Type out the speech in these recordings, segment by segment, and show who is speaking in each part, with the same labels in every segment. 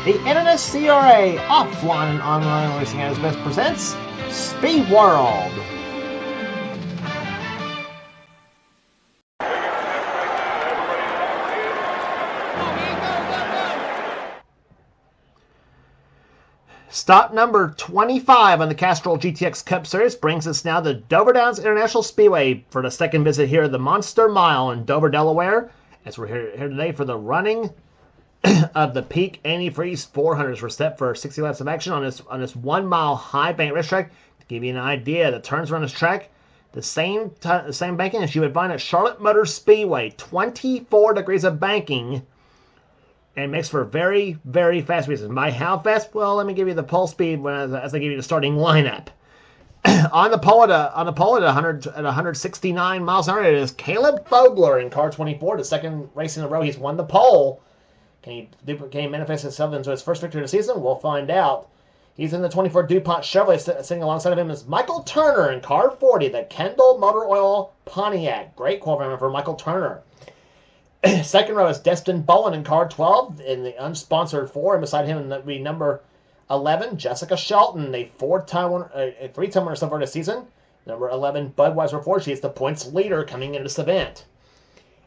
Speaker 1: The NNSCRA Offline and Online Racing at its best presents Speed World. Stop number 25 on the Castrol GTX Cup Series brings us now to Dover Downs International Speedway for the second visit here at the Monster Mile in Dover, Delaware. As we're here today for the running of the peak antifreeze 400s. We're set for 60 laps of action on this 1 mile high bank racetrack. To give you an idea, the turns around this track, the same banking as you would find at Charlotte Motor Speedway. 24 degrees of banking, and makes for very, very fast races. By how fast? Well, let me give you the pole speed as I give you the starting lineup. on the pole at 169 miles an hour, it is Caleb Fogler in car 24. The second race in a row he's won the pole. Can he manifest himself into his first victory of the season? We'll find out. He's in the 24 DuPont Chevrolet. Sitting alongside of him is Michael Turner in car 40, the Kendall Motor Oil Pontiac. Great qualifying for Michael Turner. Second row is Destin Bowen in car 12 in the unsponsored 4, and beside him would be number 11, Jessica Shelton, a three-time winner so far this season. Number 11, Budweiser Ford. She is the points leader coming into this event.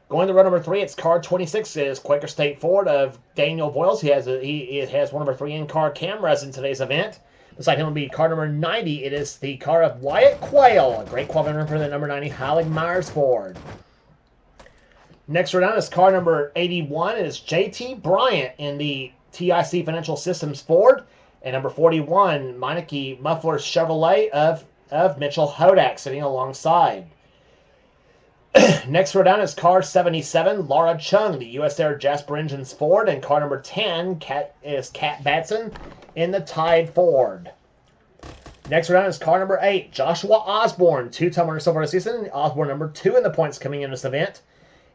Speaker 1: Going to row number 3, it's car 26. It is Quaker State Ford of Daniel Boyles. He has one number 3 in-car cameras in today's event. Beside him will be car number 90. It is the car of Wyatt Quayle, a great qualifying for the number 90 Heilig Myers Ford. Next row down is car number 81. It is JT Bryant in the TIC Financial Systems Ford. And number 41, Meineke Mufflers Chevrolet of Mitchell Hodak sitting alongside. Next row down is car 77, Laura Chung, the US Air Jasper Engines Ford, and car number 10 is Kat Batson in the Tide Ford. Next row down is car number 8, Joshua Osborne, two-time winner so far this season. Osborne number 2 in the points coming in this event.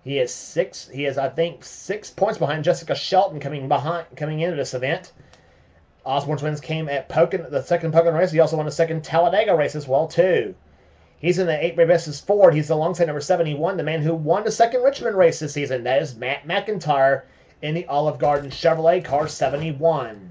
Speaker 1: He is 6 points behind Jessica Shelton coming into this event. Osborne's wins came at the second Pocono race. He also won the second Talladega race as well too. He's in the 8 Rebesses Ford. He's alongside number 71, the man who won the second Richmond race this season. That is Matt McIntyre in the Olive Garden Chevrolet, car 71.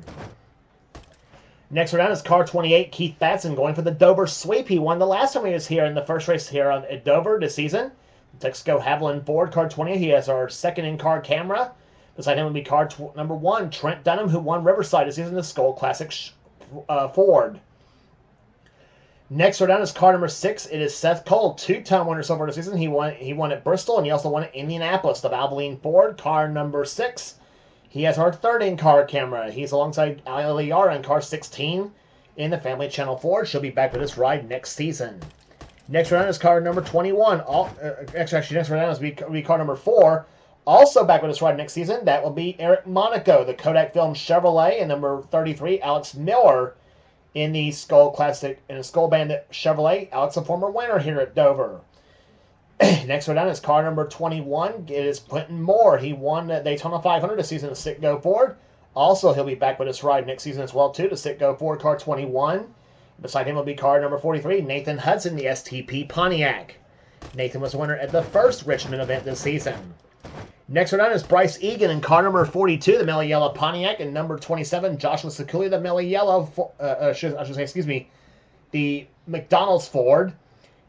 Speaker 1: Next round is car 28, Keith Batson, going for the Dover Sweep. He won the last time he was here in the first race here at Dover this season. Texaco Haviland Ford, car 20. He has our second in-car camera. Beside him would be car number 1, Trent Dunham, who won Riverside this season, the Skull Classic Ford. Next row down is car number 6. It is Seth Cole, two-time winner so far this season. He won at Bristol, and he also won at Indianapolis, the Valvoline Ford, car number 6. He has our third in-car camera. He's alongside Ali Yara in car 16 in the Family Channel Ford. She'll be back with this ride next season. Next round is car number 21. Next round is be car number 4. Also back with us ride next season. That will be Eric Monaco, the Kodak Film Chevrolet, and number 33, Alex Miller in the Skull Classic and Skull Bandit Chevrolet. Alex, a former winner here at Dover. Next round is car number 21. It is Quentin Moore. He won the Daytona 500 this season, the Citgo Ford. Also, he'll be back with us ride next season as well too, the Citgo Ford, car 21. Beside him will be car number 43, Nathan Hudson, the STP Pontiac. Nathan was the winner at the first Richmond event this season. Next round is Bryce Egan in car number 42, the Mellow Yellow Pontiac, and number 27, Joshua Sekuli, the Mellow Yellow, the McDonald's Ford.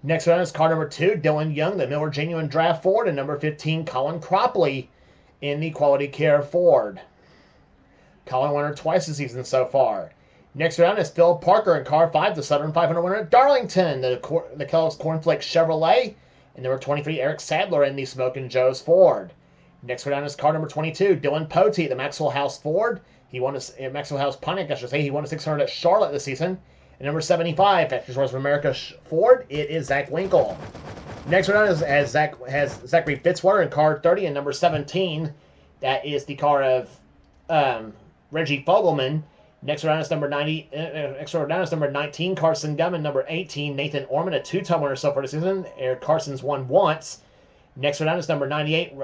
Speaker 1: Next round is car number 2, Dylan Young, the Miller Genuine Draft Ford, and number 15, Colin Cropley in the Quality Care Ford. Colin won twice this season so far. Next round is Phil Parker in car 5, the Southern 500 winner at Darlington, the Kellogg's Cornflake Chevrolet, and number 23, Eric Sadler in the Smokin' Joe's Ford. Next round is car number 22, Dylan Potey, the Maxwell House Ford. He won a Maxwell House Pontiac, I should say. He won a 600 at Charlotte this season. And number 75, Factory Stores of America Ford, it is Zach Winkle. Next round has Zachary Fitzwater in car 30, and number 17, that is the car of Reggie Fogelman. Next round is number 90. Next round is number 19, Carson Gum, and number 18, Nathan Orman, a two-time winner so far this season. Eric Carson's won once. Next round is number 98,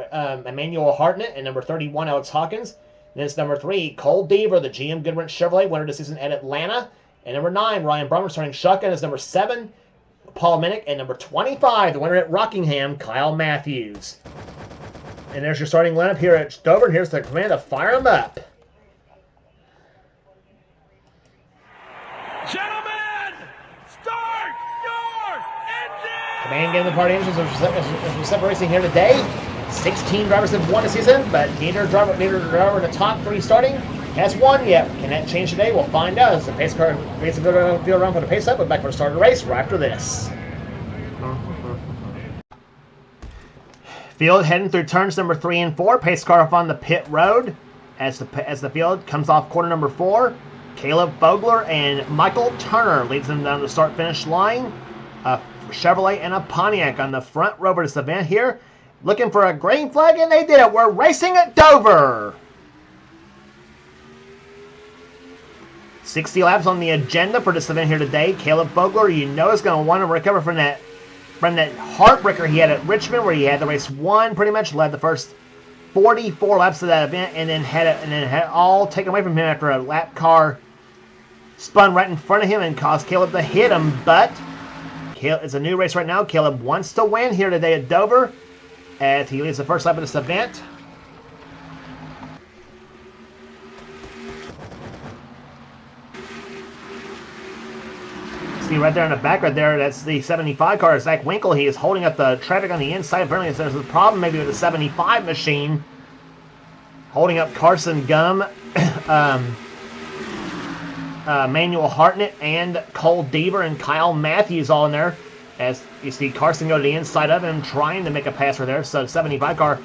Speaker 1: Emmanuel Hartnett, and number 31, Alex Hawkins. Then it's number 3, Cole Deaver, the GM Goodwrench Chevrolet, winner this season at Atlanta. And number 9, Ryan Brummer, starting shotgun, is number 7, Paul Minnick, and number 25, the winner at Rockingham, Kyle Matthews. And there's your starting lineup here at Dover. Here's the command to fire them up. Main game of the party engines is racing here today. 16 drivers have won the season, but neither driver in the top 3 starting has won yet. Can that change today? We'll find out as the pace car makes a good field around for the pace up. We're back for the start of the race right after this. Field heading through turns number 3 and 4. Pace car off on the pit road as the field comes off corner number 4. Caleb Vogler and Michael Turner leads them down the start-finish line. A Chevrolet and a Pontiac on the front row of this event here. Looking for a green flag, and they did it. We're racing at Dover. 60 laps on the agenda for this event here today. Caleb Vogler, you know, is going to want to recover from that heartbreaker he had at Richmond, where he had the race won, pretty much led the first 44 laps of that event, and then had it all taken away from him after a lap car spun right in front of him and caused Caleb to hit him. But it's a new race right now. Caleb wants to win here today at Dover as he leads the first lap of this event. See right there in the back right there, that's the 75 car, Zach Winkle. He is holding up the traffic on the inside. Apparently there's a problem maybe with the 75 machine. Holding up Carson Gum, Manuel Hartnett, and Cole Deaver and Kyle Matthews all in there. As you see Carson go to the inside of him, trying to make a pass right there. So 75 car,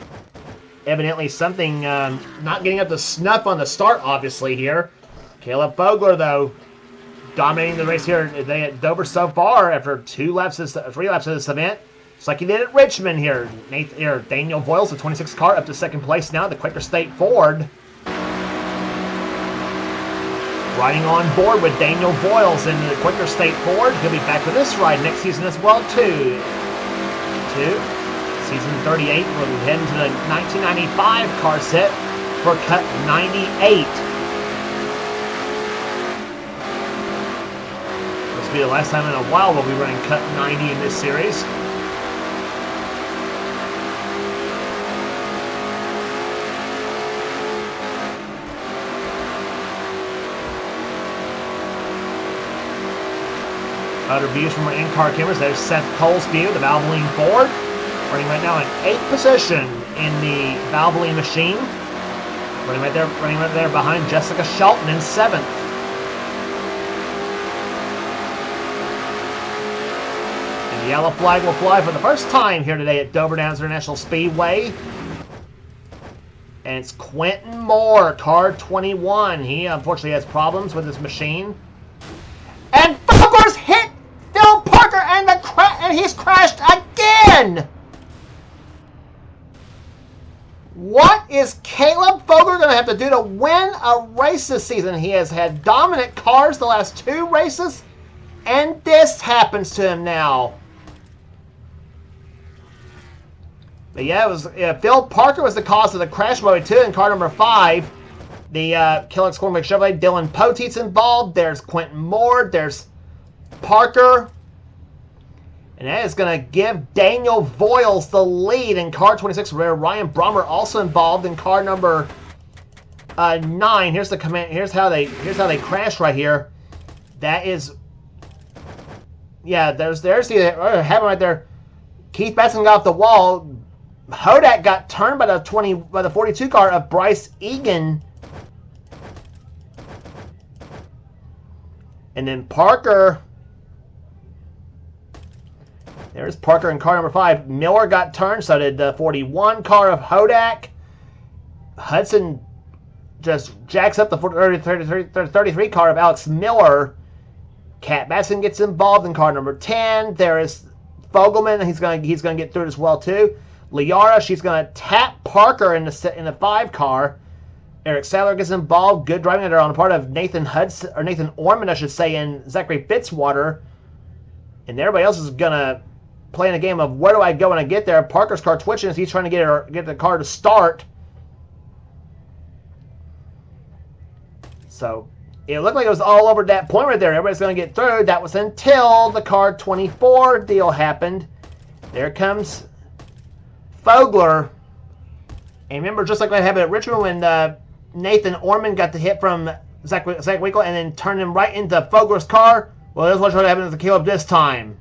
Speaker 1: evidently something not getting up to snuff on the start, obviously, here. Caleb Vogler, though, dominating the race here today at Dover so far after 3 laps of this event. Just like he did at Richmond here. Daniel Voiles, the 26 car, up to second place now, the Quaker State Ford. Riding on board with Daniel Voiles in the Quaker State Ford. He'll be back with this ride next season as well, too. Season 38, we'll be heading to the 1995 car set for Cut 98. This will be the last time in a while we'll be running Cut 90 in this series. Other views from our in-car cameras. There's Seth Cole's view, the Valvoline Ford. Running right now in 8th position in the Valvoline machine. Running right there behind Jessica Shelton in 7th. And the yellow flag will fly for the first time here today at Dover Downs International Speedway. And it's Quentin Moore, car 21. He unfortunately has problems with his machine. And Vogler's hit Phil Parker, and he's crashed again! What is Caleb Vogler going to have to do to win a race this season? He has had dominant cars the last 2 races, and this happens to him now. But yeah, Phil Parker was the cause of the crash mode too in car number 5. The Kellogg Cornbreak Chevrolet, Dylan Poteet's involved. There's Quentin Moore. There's Parker. And that is going to give Daniel Voiles the lead in car 26. Ryan Brommer also involved in car number 9. Here's the command. Here's how they crash right here. That is, yeah. There's the heaven right there. Keith Batson got off the wall. Hodak got turned by the 42 car of Bryce Egan. And then Parker, there's Parker in car number 5. Miller got turned, so did the 41 car of Hodak. Hudson just jacks up the 33 car of Alex Miller. Cat Basson gets involved in car number 10. There is Fogelman, he's going to get through it as well too. Liara, she's going to tap Parker in the 5 car. Eric Sadler gets involved. Good driving there on the part of Nathan Orman, I should say, and Zachary Fitzwater. And everybody else is going to play in a game of where do I go when I get there. Parker's car twitching as he's trying to get the car to start. So it looked like it was all over that point right there. Everybody's going to get through. That was until the car 24 deal happened. There comes Vogler. And remember, just like what happened at Richmond when Nathan Orman got the hit from Zach Winkle and then turned him right into Vogler's car. Well, that's what's going to happen to Caleb this time.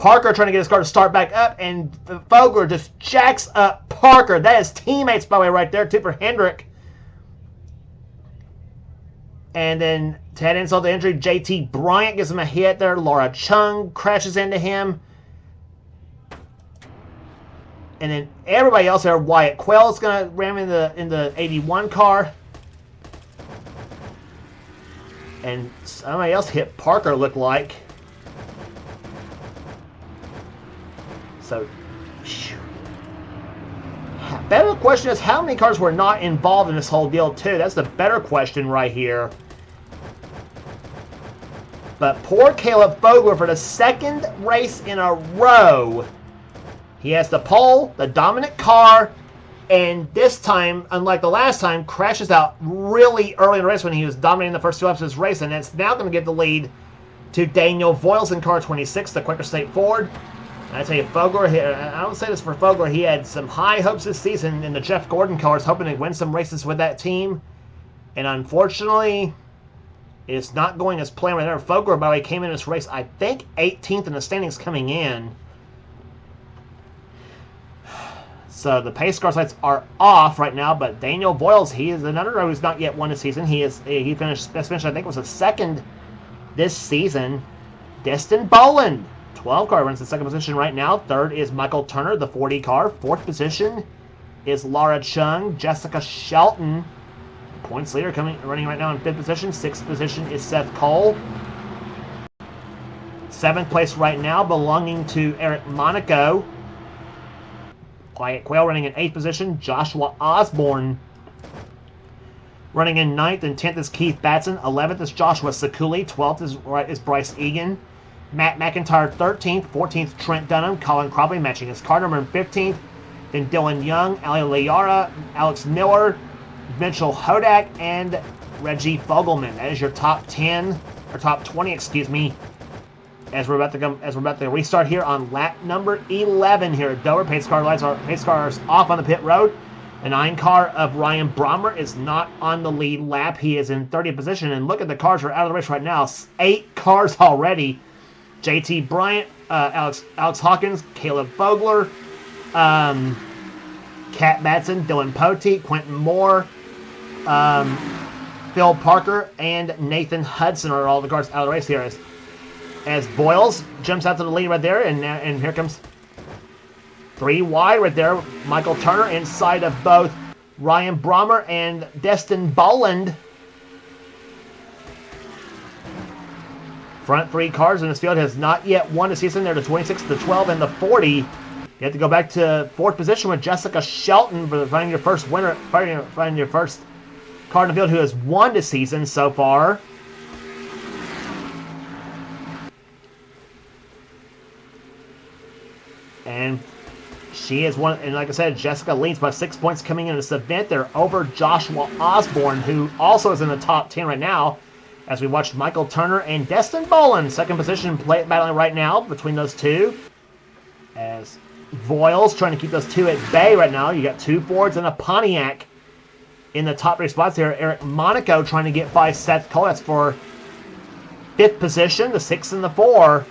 Speaker 1: Parker trying to get his car to start back up, and Vogler just jacks up Parker. That is teammates, by the way, right there, too, for Hendrick. And then to add insult to injury, JT Bryant gives him a hit there. Laura Chung crashes into him. And then everybody else there, Wyatt Quayle's going to ram in the 81 car. And somebody else hit Parker, looked like. So, better question is, how many cars were not involved in this whole deal, too? That's the better question right here. But poor Caleb Vogler, for the second race in a row, he has the pole, the dominant car, and this time, unlike the last time, crashes out really early in the race when he was dominating the first 2 laps of his race, and it's now going to give the lead to Daniel Voiles in car 26, the Quaker State Ford. I tell you, Vogler, I don't say this for Vogler, he had some high hopes this season in the Jeff Gordon cars, hoping to win some races with that team. And unfortunately, it's not going as planned right there. Vogler, by the way, came in this race, I think, 18th in the standings coming in. So the pace car sights are off right now, but Daniel Voiles, he is another driver who's not yet won this season. He finished, best finish, I think, was a second this season. Destin Boland, 12 car, runs in second position right now. Third is Michael Turner, the 40 car. Fourth position is Laura Chung. Jessica Shelton, points leader, running right now in fifth position. Sixth position is Seth Cole. Seventh place right now belonging to Eric Monaco. Wyatt Quayle running in 8th position. Joshua Osborne running in 9th, and 10th is Keith Batson. 11th is Joshua Sekuli. 12th is Bryce Egan. Matt McIntyre 13th. 14th Trent Dunham. Colin Cropley matching his car number in 15th. Then Dylan Young, Ali Layara, Alex Miller, Mitchell Hodak, and Reggie Fogelman. That is your top 10, or top 20, excuse me. As we're about to restart here on lap number 11 here at Dover. Pace cars off on the pit road. The 9 car of Ryan Brommer is not on the lead lap. He is in 30th position. And look at the cars that are out of the race right now. 8 cars already. JT Bryant, Alex Hawkins, Caleb Vogler, Kat Batson, Dylan Pote, Quentin Moore, Phil Parker, and Nathan Hudson are all the cars out of the race here. As Voiles jumps out to the lead right there, and here comes 3 wide right there. Michael Turner inside of both Ryan Brommer and Destin Boland. Front 3 cars in this field has not yet won the season. They're the 26, the 12, and the 40. You have to go back to 4th position with Jessica Shelton for finding your first winner, finding your first car in the field who has won the season so far. And she is one, and like I said, Jessica leads by 6 points coming into this event. They're over Joshua Osborne, who also is in the top 10 right now, as we watch Michael Turner and Destin Boland, second position, battling right now between those two. As Voiles trying to keep those two at bay right now. You got 2 Fords and a Pontiac in the top 3 spots here. Eric Monaco trying to get by Seth Cole. That's for 5th position, the 6 and the 4.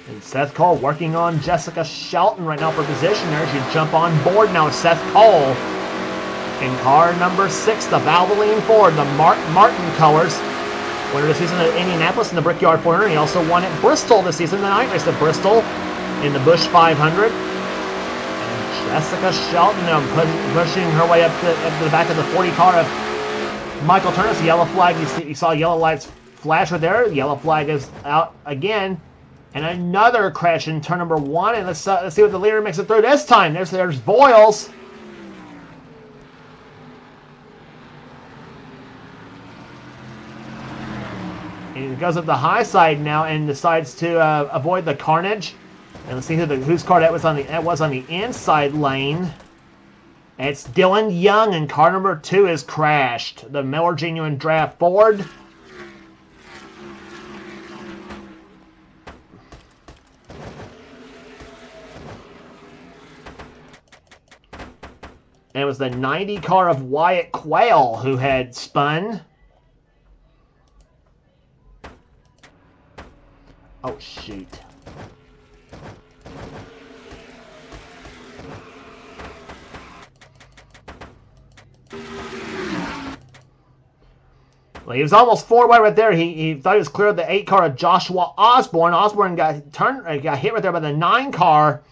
Speaker 1: And Seth Cole working on Jessica Shelton right now for position there. She jump on board now with Seth Cole. In car number 6, the Valvoline Ford, the Martin colors. Winner this season at Indianapolis in the Brickyard 400. He also won at Bristol this season, the night race at Bristol in the Busch 500. And Jessica Shelton pushing her way up to the back of the 40 car of Michael Turner. It's the yellow flag. You saw yellow lights flash right there. The yellow flag is out again. And another crash in turn number 1. And let's see what the leader makes it through this time. There's Voiles. And he goes up the high side now and decides to avoid the carnage. And let's see whose car that was on the inside lane. And it's Dylan Young, and car number 2 is crashed. The Miller Genuine Draft Ford. And it was the 90 car of Wyatt Quayle who had spun. Oh, shoot. Well, he was almost forward right there. He thought he was clear of the 8 car of Joshua Osborne. Osborne got hit right there by the 9 car,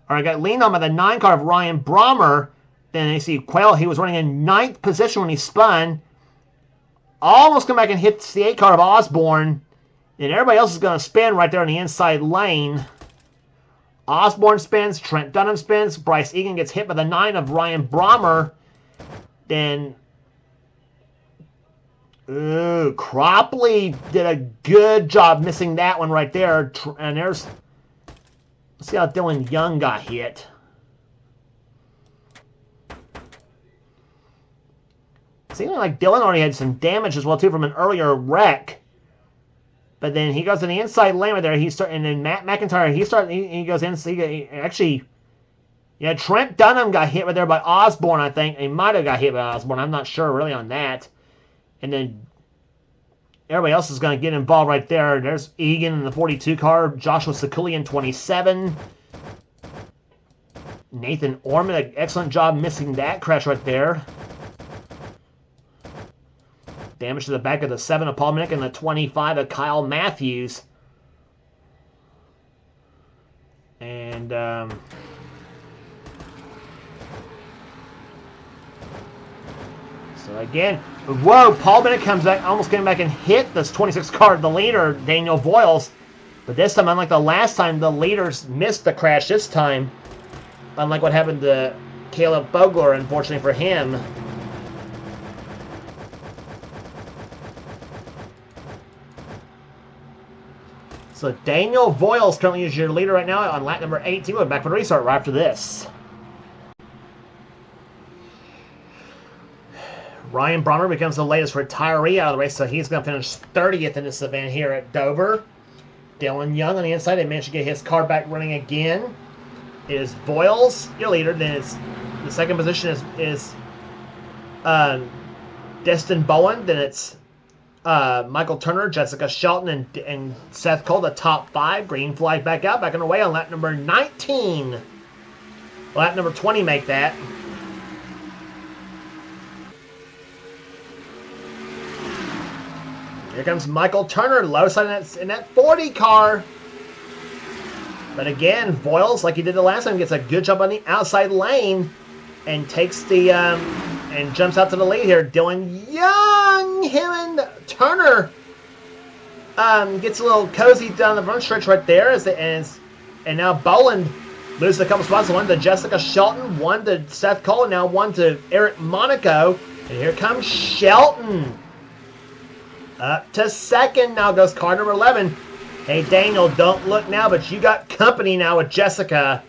Speaker 1: or got leaned on by the 9 car of Ryan Brommer. Then you see Quayle, he was running in 9th position when he spun. Almost come back and hit the 8 car of Osborne. And everybody else is going to spin right there on the inside lane. Osborne spins, Trent Dunham spins, Bryce Egan gets hit by the 9 of Ryan Brommer. Then Cropley did a good job missing that one right there. And let's see how Dylan Young got hit. Seems like Dylan already had some damage as well too from an earlier wreck. But then he goes in the inside lane right there. And then Matt McIntyre, he goes in. Trent Dunham got hit right there by Osborne, I think. He might have got hit by Osborne. I'm not sure really on that. And then everybody else is going to get involved right there. There's Egan in the 42 car. Joshua Sekulian, 27. Nathan Orman, an excellent job missing that crash right there. Damage to the back of the 7 of Paul Minnick and the 25 of Kyle Matthews. And so again, whoa, Paul Bennett comes back, almost came back and hit this 26 car, the leader, Daniel Voiles. But this time, unlike the last time, the leaders missed the crash this time. Unlike what happened to Caleb Fogler, unfortunately for him. So Daniel Voiles currently is your leader right now on lap number 18. We're back for the restart right after this. Ryan Brommer becomes the latest retiree out of the race, so he's going to finish 30th in this event here at Dover. Dylan Young on the inside, they managed to get his car back running again. It is Voiles, your leader. Then it's the second position is Destin Bowen. Then it's Michael Turner, Jessica Shelton, and Seth Cole, the top 5. Green flag back out, back on the way on lap number 19. Lap number 20 make that. Here comes Michael Turner, low side in that 40 car. But again, Voiles, like he did the last time, gets a good jump on the outside lane and takes the and jumps out to the lead here. Dylan Young, him and Turner gets a little cozy down the front stretch right there, and now Boland loses a couple spots. One to Jessica Shelton, one to Seth Cole, and now one to Eric Monaco. And here comes Shelton. Up to second. Now goes car number 11. Hey, Daniel, don't look now, but you got company now with Jessica.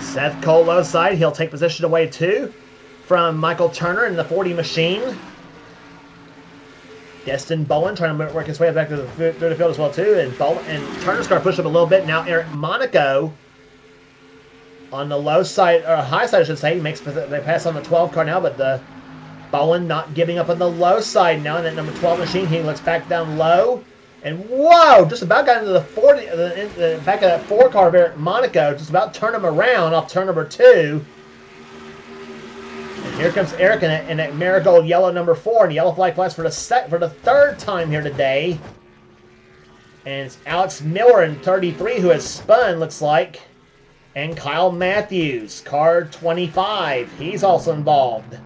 Speaker 1: Seth Cole low side. He'll take position away too from Michael Turner in the 40 machine. Destin Bowen trying to work his way back through the field as well too. And Turner's car pushed up a little bit. Now Eric Monaco on the low side, or high side I should say, they pass on the 12 car now, but the Bowen not giving up on the low side now in that number 12 machine. He looks back down low. And whoa, just about got into the 40, the back of that 4 car of Eric Monaco, just about turned him around off turn number 2. And here comes Eric in that marigold yellow number 4, and the yellow flag flies for the 3rd time here today. And it's Alex Miller in 33 who has spun, looks like. And Kyle Matthews, car 25, he's also involved.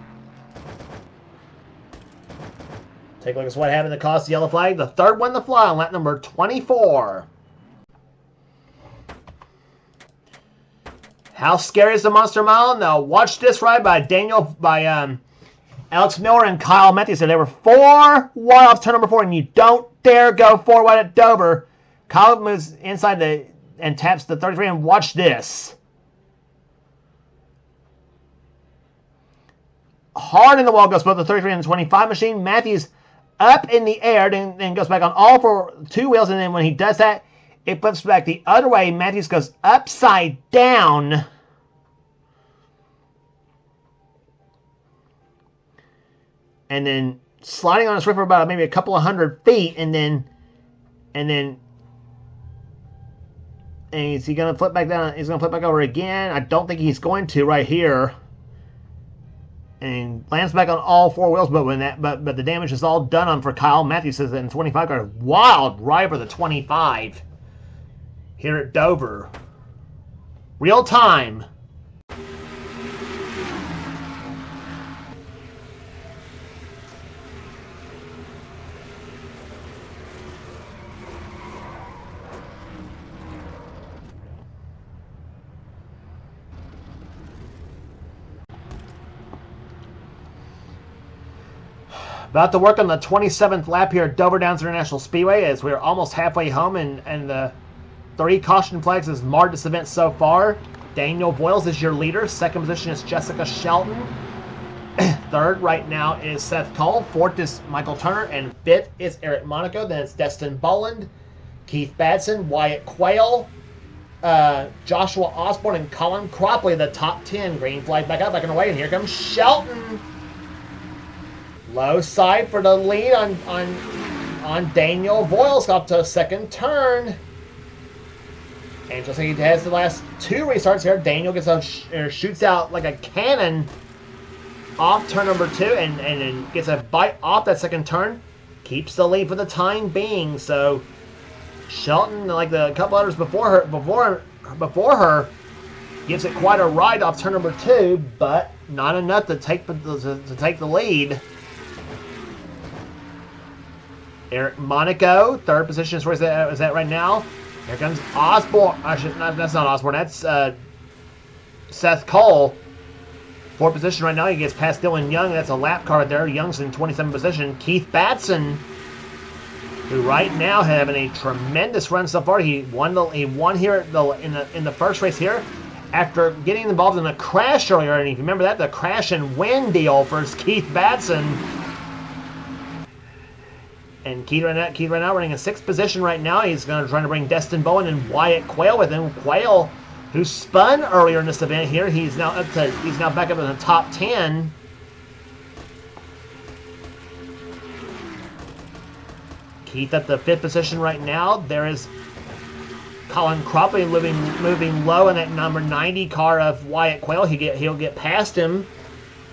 Speaker 1: Take a look at what happened to cost the yellow flag. The 3rd one to fly on lap number 24. How scary is the Monster Mile? Now watch this ride by Alex Miller and Kyle Matthews. So they were 4 wide off turn number 4, and you don't dare go 4 wide at Dover. Kyle moves inside and taps the 33, and watch this. Hard in the wall goes both the 33 and the 25 machine. Matthews up in the air, then goes back on all 2 wheels, and then when he does that, it flips back the other way. Matthews goes upside down. and then sliding on his roof for about maybe a couple of 100 feet, and is he going to flip back down? He's going to flip back over again. I don't think he's going to right here. And lands back on all four wheels, but the damage is all done on for Kyle Matthews. Says in 25 car, wild ride for the 25 here at Dover. Real time. About to work on the 27th lap here at Dover Downs International Speedway as we're almost halfway home, and the 3 caution flags has marred this event so far. Daniel Voiles is your leader. Second position is Jessica Shelton. Third right now is Seth Cole. Fourth is Michael Turner. And fifth is Eric Monaco. Then it's Destin Boland, Keith Badson, Wyatt Quayle, Joshua Osborne, and Colin Cropley, the top 10. Green flag back up, back and away, and here comes Shelton. Low side for the lead on Daniel Voiles up to a second turn. And just like he has the last 2 restarts here, Daniel shoots out like a cannon off turn number 2 and then gets a bite off that second turn. Keeps the lead for the time being. So Shelton, like the couple others before her, gives it quite a ride off turn number 2, but not enough to take the lead. Eric Monaco, third position is where is that right now. Here comes Osborne. That's not Osborne. That's Seth Cole. Fourth position right now. He gets past Dylan Young. That's a lap car right there. Young's in 27th position. Keith Badson, who right now having a tremendous run so far. He won here in the first race here after getting involved in a crash earlier. And if you remember that, the crash and win deal for Keith Badson. And Keith right now running in 6th position right now. He's going to try to bring Destin Bowen and Wyatt Quayle with him. Quayle, who spun earlier in this event here, he's now back up in the top 10. Keith at the 5th position right now. There is Colin Cropley moving low in that number 90 car of Wyatt Quayle. He'll get past him.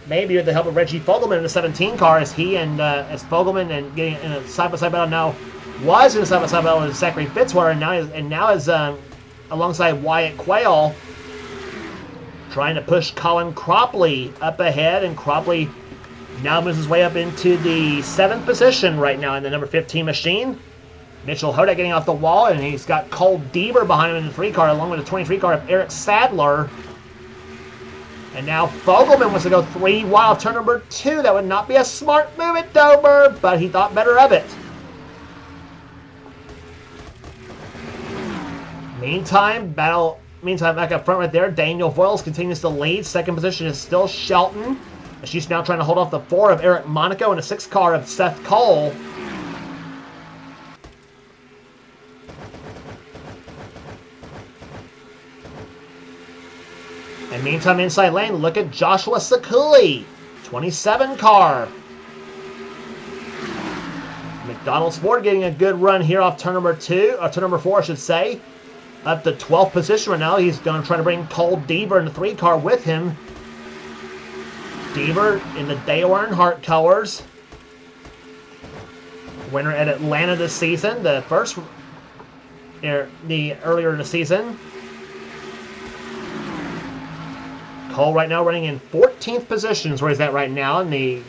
Speaker 1: Maybe with the help of Reggie Fogelman in the 17 car, as he and as Fogelman and getting in a side-by-side battle now was in a side-by-side battle with Zachary Fitzwater, and now is alongside Wyatt Quayle, trying to push Colin Cropley up ahead, and Cropley now moves his way up into the 7th position right now in the number 15 machine. Mitchell Hodak getting off the wall, and he's got Cole Deaver behind him in the 3 car, along with the 23 car of Eric Sadler. And now Fogelman wants to go 3 wide off turn number 2. That would not be a smart move at Dover, but he thought better of it. Meantime, back up front right there, Daniel Voiles continues to lead. Second position is still Shelton. She's now trying to hold off the 4 of Eric Monaco and the 6 car of Seth Cole. And meantime, inside lane, look at Joshua Sakuli, 27 car. McDonald's Ford getting a good run here off turn number 4, I should say. Up to 12th position right now. He's going to try to bring Cole Deaver in the 3 car with him. Deaver in the Dale Earnhardt colors. Winner at Atlanta this season, the earlier in the season. Cole right now running in 14th position is where he's at right now in the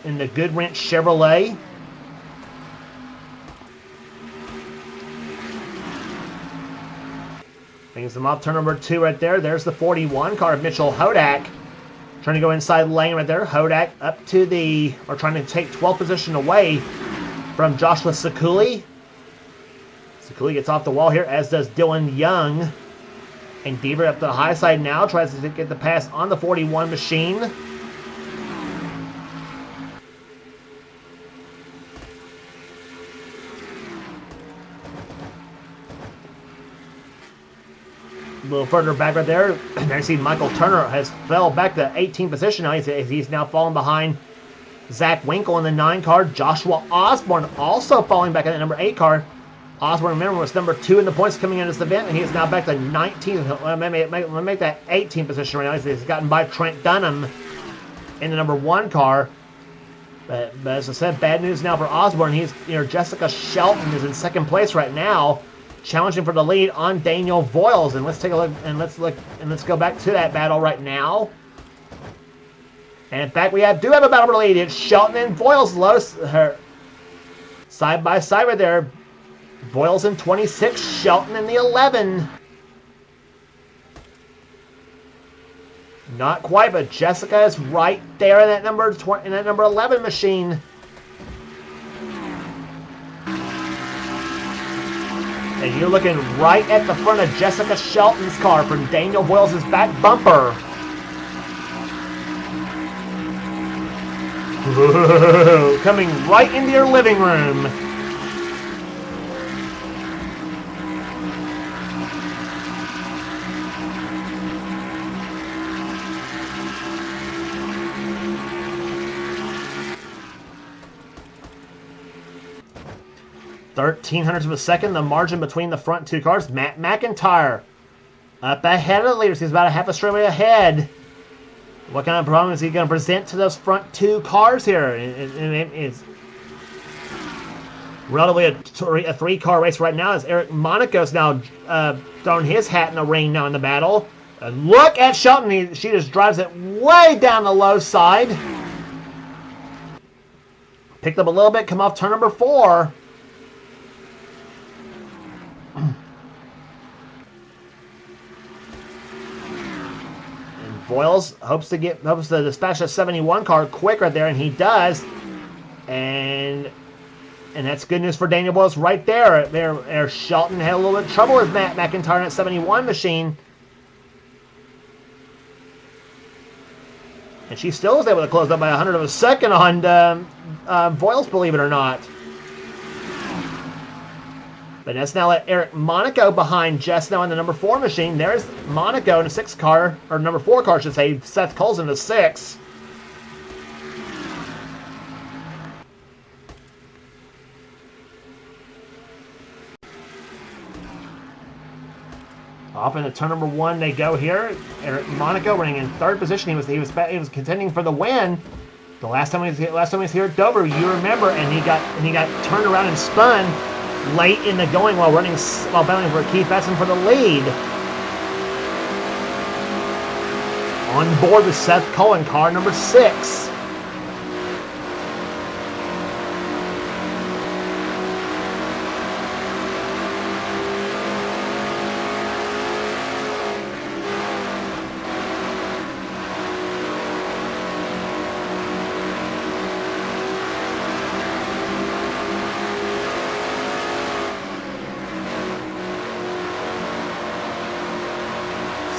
Speaker 1: Goodwrench Chevrolet. Brings them off turn number 2 right there. There's the 41 car of Mitchell Hodak. Trying to go inside lane right there. Hodak up to trying to take 12th position away from Joshua Sakuli. Sakuli gets off the wall here, as does Dylan Young. And Deaver up to the high side now, tries to get the pass on the 41 machine. A little further back right there, there you see Michael Turner has fell back to 18th position now. He's now fallen behind Zach Winkle in the 9 car. Joshua Osborne also falling back in the number 8 car. Osborne, remember, was number 2 in the points coming into this event, and he is now back to 19. Let me make that 18 position right now. He's gotten by Trent Dunham in the number 1 car. But as I said, bad news now for Osborne. Jessica Shelton is in 2nd place right now, challenging for the lead on Daniel Voiles. And let's take a look and let's go back to that battle right now. And in fact, we do have a battle for the lead. It's Shelton and Voiles side by side right there. Voiles in 26, Shelton in the 11. Not quite, but Jessica is right there in that number 11 machine. And you're looking right at the front of Jessica Shelton's car from Daniel Voiles' back bumper. Whoa, coming right into your living room. .1300ths of a second, the margin between the front 2 cars. Matt McIntyre up ahead of the leaders. He's about a half a straightaway ahead. What kind of problem is he going to present to those front 2 cars here? It's relatively a 3-car race right now, as Eric Monaco's now throwing his hat in the ring now in the battle. Look at Shelton. She just drives it way down the low side. Picked up a little bit, come off turn number 4. Voiles hopes to dispatch a 71 car quick right there, and he does. And that's good news for Daniel Voiles right there. There, Shelton had a little bit of trouble with Matt McIntyre in that 71 machine. And she still was able to close up by 100 of a second on Voiles, believe it or not. But that's now let Eric Monaco behind Jess now in the number 4 machine. There's Monaco in the 6 car, or number 4 car, I should say. Seth Cole's in the 6. Off into turn number 1 they go here. Eric Monaco running in 3rd position. He was contending for the win. The last time he was here at Dover, you remember, and he got turned around and spun late in the going while battling for Keith Batson for the lead. On board with Seth Cohen, car number 6.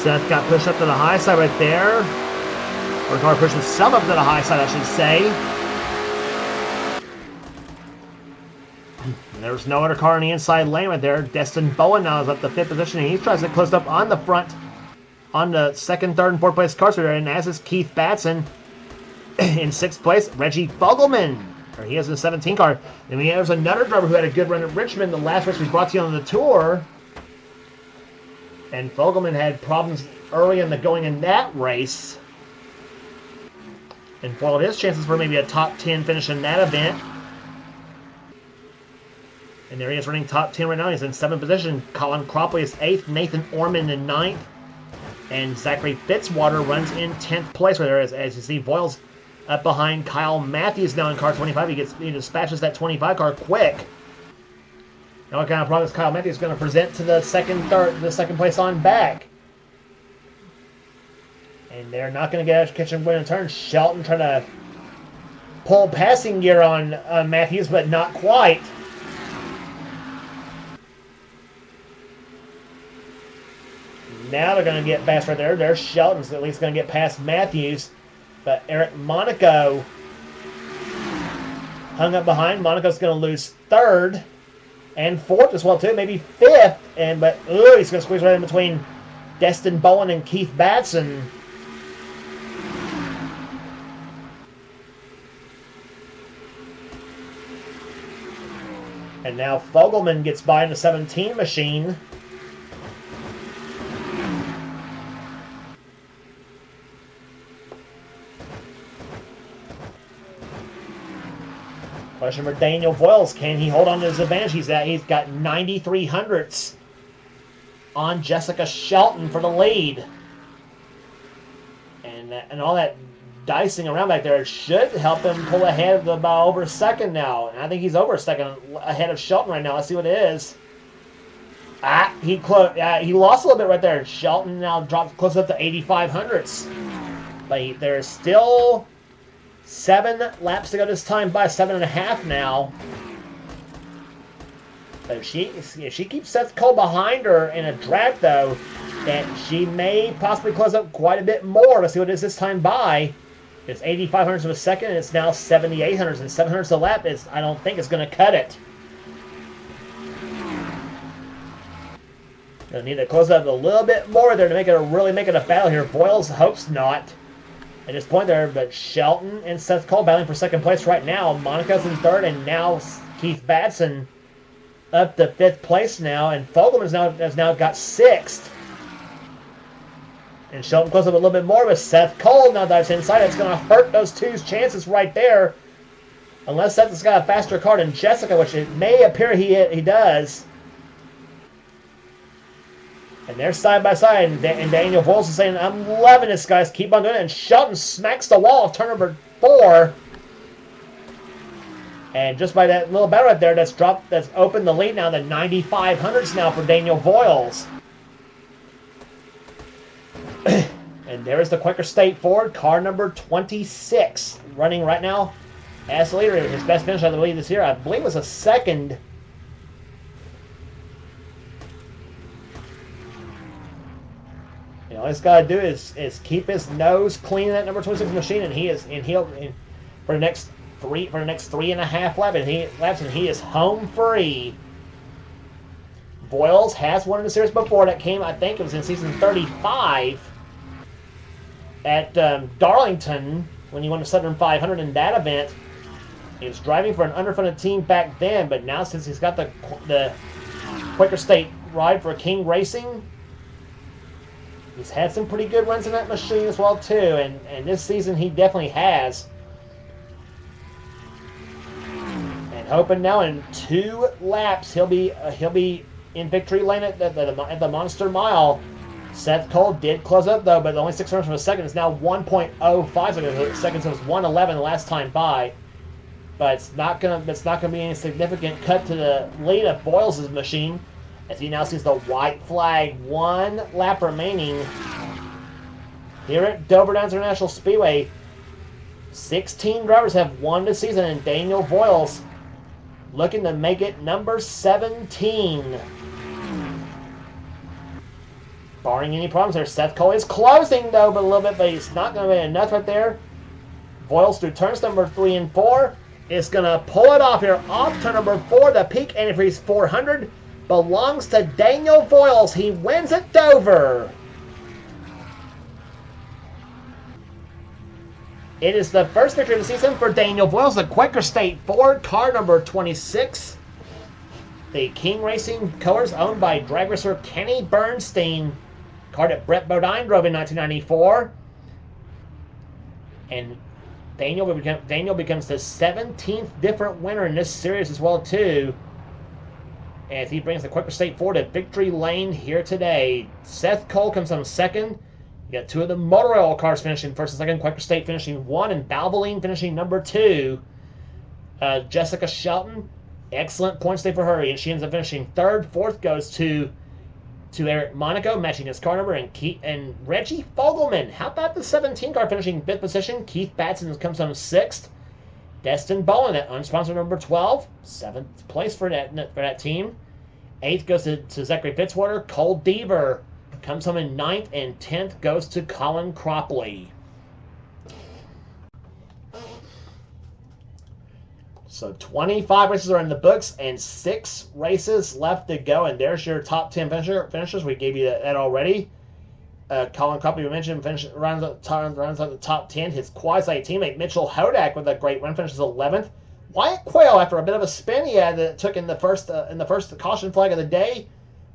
Speaker 1: Seth got pushed up to the high side right there. Or the car pushed himself up to the high side, I should say. And there's no other car on the inside lane right there. Destin Bowen now is up to 5th position. And he tries to close up on the front, on the 2nd, 3rd, and 4th place cars there. And as is Keith Batson in 6th place. Reggie Fogelman. He has a 17 car. And there's another driver who had a good run at Richmond. The last race we brought to you on the tour. And Fogelman had problems early in the going in that race. And foiled his chances for maybe a top 10 finish in that event. And there he is running top 10 right now. He's in 7th position. Colin Cropley is 8th. Nathan Orman in 9th. And Zachary Fitzwater runs in 10th place right there. As you see, Voiles up behind Kyle Matthews now in car 25. He dispatches that 25 car quick. Now what kind of problem is Kyle Matthews going to present to the second place on back? And they're not going to get a kitchen win and turn. Shelton trying to pull passing gear on Matthews, but not quite. Now they're going to get past right there. There's Shelton's at least going to get past Matthews. But Eric Monaco hung up behind. Monaco's going to lose 3rd. And 4th as well, too. Maybe 5th. But he's going to squeeze right in between Destin Bowen and Keith Batson. And now Fogelman gets by in the 17 machine. Question for Daniel Voiles. Can he hold on to his advantage? He's got 93 hundredths on Jessica Shelton for the lead. And all that dicing around back there should help him pull ahead of about over a second now. And I think he's over a second ahead of Shelton right now. Let's see what it is. He lost a little bit right there. Shelton now drops close up to 85 hundredths. But there's still 7 laps to go this time by 7.5 now. But if she keeps Seth Cole behind her in a draft, though, then she may possibly close up quite a bit more. Let's see what it is this time by. It's 85 hundredths of a second, and it's now 78 hundredths, and 7 hundredths a lap I don't think is going to cut it. Gonna need to close up a little bit more there to really make it a battle here. Voiles hopes not at this point there, but Shelton and Seth Cole battling for second place right now. Monica's in third, and now Keith Batson up to 5th place now, and Fogelman has now got 6th. And Shelton close up a little bit more with Seth Cole now dives inside. It's going to hurt those two's chances right there, unless Seth has got a faster car than Jessica, which it may appear he does. And they're side by side, and Daniel Voiles is saying, I'm loving this, guys. Keep on doing it. And Shelton smacks the wall of turn number 4. And just by that little battle right there, that's opened the lead now to 9,500s now for Daniel Voiles. And there is the Quaker State Ford, car number 26, running right now as the leader. His best finish, I believe, this year, I believe, was a second. All he's got to do is keep his nose clean in that number 26 machine, and he'll for the next 3.5 laps, and he is home free. Voiles has won in the series before. That came, I think, it was in season 35 at Darlington when he won the Southern 500 in that event. He was driving for an underfunded team back then, but now since he's got the Quaker State ride for King Racing, he's had some pretty good runs in that machine as well too, and this season he definitely has. And hoping now in 2 laps he'll be in victory lane at the Monster Mile. Seth Cole did close up though, but only 6 runs from a second. It's now 1.05 seconds. It was 1:11 the last time by. But it's not gonna be any significant cut to the lead of Voiles' machine, as he now sees the white flag. 1 lap remaining here at Dover Downs International Speedway. 16 drivers have won this season, and Daniel Voiles looking to make it number 17. Barring any problems there, Seth Cole is closing though, but a little bit, but he's not going to be enough right there. Voiles through turns number 3 and 4 is going to pull it off here off turn number 4. The peak antifreeze 400 belongs to Daniel Voiles. He wins at Dover. It is the first victory of the season for Daniel Voiles, the Quaker State Ford, car number 26. The King Racing colors owned by drag racer Kenny Bernstein. Car that Brett Bodine drove in 1994. And Daniel becomes the 17th different winner in this series as well too, as he brings the Quaker State Ford to victory lane here today. Seth Cole comes on second. You got 2 of the motor oil cars finishing first and second. Quaker State finishing 1, and Valvoline finishing number 2. Jessica Shelton, excellent points day for her, and she ends up finishing 3rd. 4th goes to Eric Monaco, matching his car number, and Reggie Fogelman. How about the 17 car finishing 5th position? Keith Batson comes on 6th. Destin Bowen at unsponsored number 12, 7th place for that team. 8th goes to Zachary Fitzwater. Cole Deaver comes home in 9th, and 10th goes to Colin Cropley. So 25 races are in the books and 6 races left to go. And there's your top 10 finishers. We gave you that already. Colin Cropley, we mentioned, runs out the top 10. His quasi teammate Mitchell Hodak with a great win, finishes 11th. Wyatt Quayle, after a bit of a spin he had that took in the first caution flag of the day,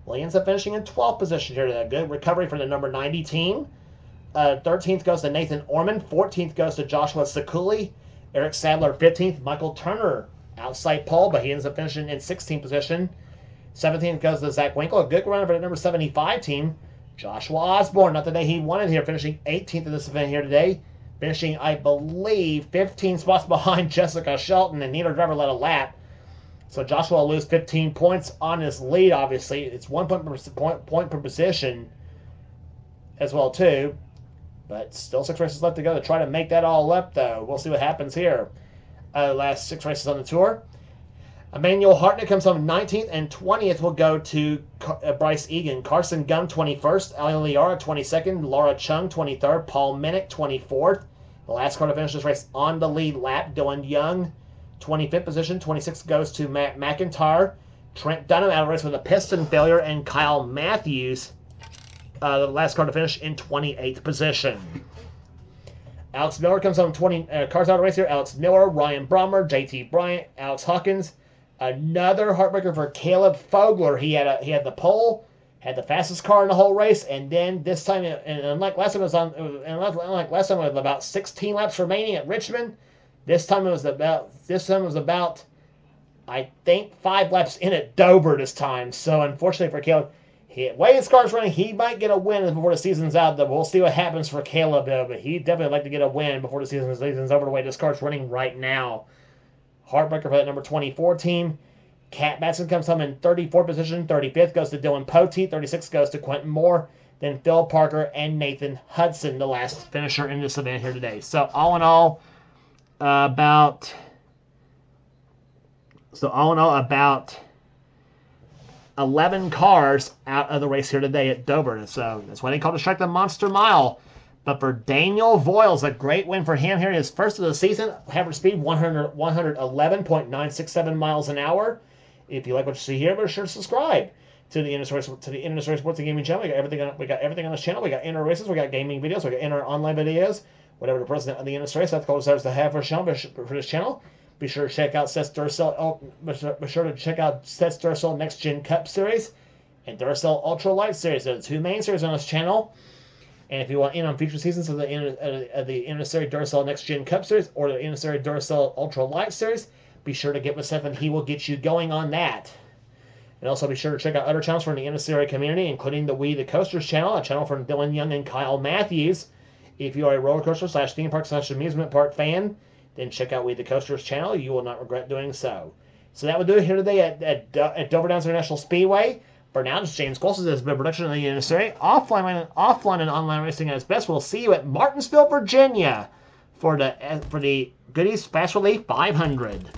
Speaker 1: well, he ends up finishing in 12th position here. A good recovery for the number 90 team. 13th goes to Nathan Orman. 14th goes to Joshua Sekuli. Eric Sadler 15th. Michael Turner outside pole, but he ends up finishing in 16th position. 17th goes to Zach Winkle. A good run for the number 75 team. Joshua Osborne, not the day he wanted here, finishing 18th in this event here today. Finishing, I believe, 15 spots behind Jessica Shelton, and neither driver led a lap. So Joshua will lose 15 points on his lead, obviously. It's 1 point per position as well, too. But still 6 races left to go to try to make that all up, though. We'll see what happens here. Last 6 races on the tour. Emmanuel Hartnett comes home 19th, and 20th will go to Bryce Egan. Carson Gunn, 21st. Ali Liara, 22nd. Laura Chung, 23rd. Paul Minnick, 24th. The last car to finish this race on the lead lap, Dylan Young, 25th position. 26th goes to Matt McIntyre. Trent Dunham out of race with a piston failure, and Kyle Matthews, the last car to finish, in 28th position. Alex Miller comes home 20 cars out of race here. Alex Miller, Ryan Brommer, JT Bryant, Alex Hawkins. Another heartbreaker for Caleb Fogler. He had the pole, had the fastest car in the whole race, and then this time, and unlike last time, it was about 16 laps remaining at Richmond. This time it was about I think 5 laps in at Dover this time. So unfortunately for Caleb, the way his car's running, he might get a win before the season's out. We'll see what happens for Caleb, though. But he'd definitely like to get a win before the season's over, the way this car's running right now. Heartbreaker for that number 24 team. Cat Batson comes home in 34th position. 35th goes to Dylan Poteet. 36th goes to Quentin Moore. Then Phil Parker and Nathan Hudson, the last finisher in this event here today. So all in all, about 11 cars out of the race here today at Dover. So that's why they call it Strike the Monster Mile. But for Daniel Voiles, a great win for him here. His first of the season, average speed 111.967 miles an hour. If you like what you see here, be sure to subscribe to the NNSCRA Sports and Gaming channel. We got everything on this channel. We got inner races, we got gaming videos, we got inner online videos. Whatever the president of the NNSCRA South Dakota desires to have for this channel. Be sure to check out Seth Duracell. Be sure to check out Seth Duracell Next Gen Cup Series and Duracell Ultra Light Series. They're the 2 main series on this channel. And if you want in on future seasons of the NNSCRA Duracell Next Gen Cup Series or the NNSCRA Duracell Ultra Light Series, be sure to get with Seth and he will get you going on that. And also be sure to check out other channels from the NNSCRA community, including the We the Coasters channel, a channel from Dylan Young and Kyle Matthews. If you are a roller coaster / theme park / amusement park fan, then check out We the Coasters channel. You will not regret doing so. So that will do it here today at Dover Downs International Speedway. For now, this is James Colson. This has been a production of the NNSCRA, offline and online racing at its best. We'll see you at Martinsville, Virginia for the Goodies Fast Relief 500.